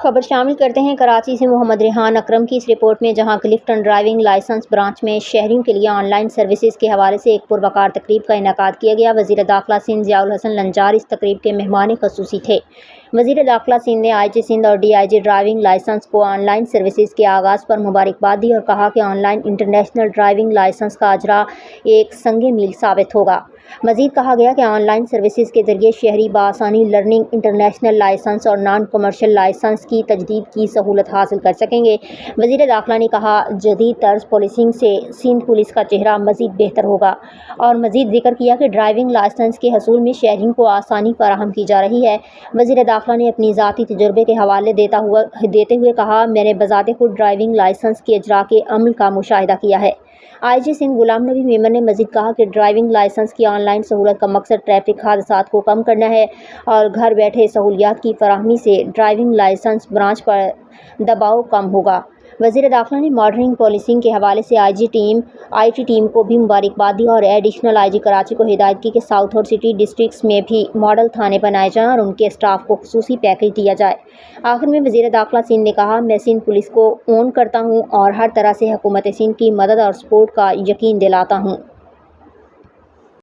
خبر شامل کرتے ہیں کراچی سے محمد ریحان اکرم کی اس رپورٹ میں، جہاں کلفٹن ڈرائیونگ لائسنس برانچ میں شہریوں کے لیے آن لائن سروسز کے حوالے سے ایک پروقار تقریب کا انعقاد کیا گیا۔ وزیر داخلہ سندھ ضیاء الحسن لنجار اس تقریب کے مہمان خصوصی تھے۔ وزیر داخلہ سندھ نے آئی جی سندھ اور D I G driving licence کو آن لائن سروسز کے آغاز پر مبارکباد دی اور کہا کہ online international driving licence کا اجرا ایک سنگ میل ثابت ہوگا۔ مزید کہا گیا کہ آن لائن سروسز کے ذریعے شہری بآسانی لرننگ، انٹرنیشنل لائسنس اور نان کمرشل لائسنس کی تجدید کی سہولت حاصل کر سکیں گے۔ وزیر داخلہ نے کہا، جدید طرز پولیسنگ سے سندھ پولیس کا چہرہ مزید بہتر ہوگا، اور مزید ذکر کیا کہ ڈرائیونگ لائسنس کے حصول میں شہریوں کو آسانی فراہم کی جا رہی ہے۔ وزیر داخلہ نے اپنی ذاتی تجربے کے حوالے دیتے ہوئے کہا، میں نے بذات خود ڈرائیونگ لائسنس کے اجرا کے عمل کا مشاہدہ کیا ہے۔ آئی جی سندھ غلام نبی میمن نے مزید کہا کہ ڈرائیونگ لائسنس کی آن لائن سہولت کا مقصد ٹریفک حادثات کو کم کرنا ہے اور گھر بیٹھے سہولیات کی فراہمی سے ڈرائیونگ لائسنس برانچ پر دباؤ کم ہوگا۔ وزیر داخلہ نے ماڈرن پولیسنگ کے حوالے سے آئی ٹی ٹیم کو بھی مبارکباد دی اور ایڈیشنل آئی جی کراچی کو ہدایت کی کہ ساؤتھ اور سٹی ڈسٹرکٹس میں بھی ماڈل تھانے بنائے جائیں اور ان کے اسٹاف کو خصوصی پیکیج دیا جائے۔ آخر میں وزیر داخلہ سندھ نے کہا، میں سندھ پولیس کو اون کرتا ہوں اور ہر طرح سے حکومت سندھ کی مدد اور سپورٹ کا یقین دلاتا ہوں۔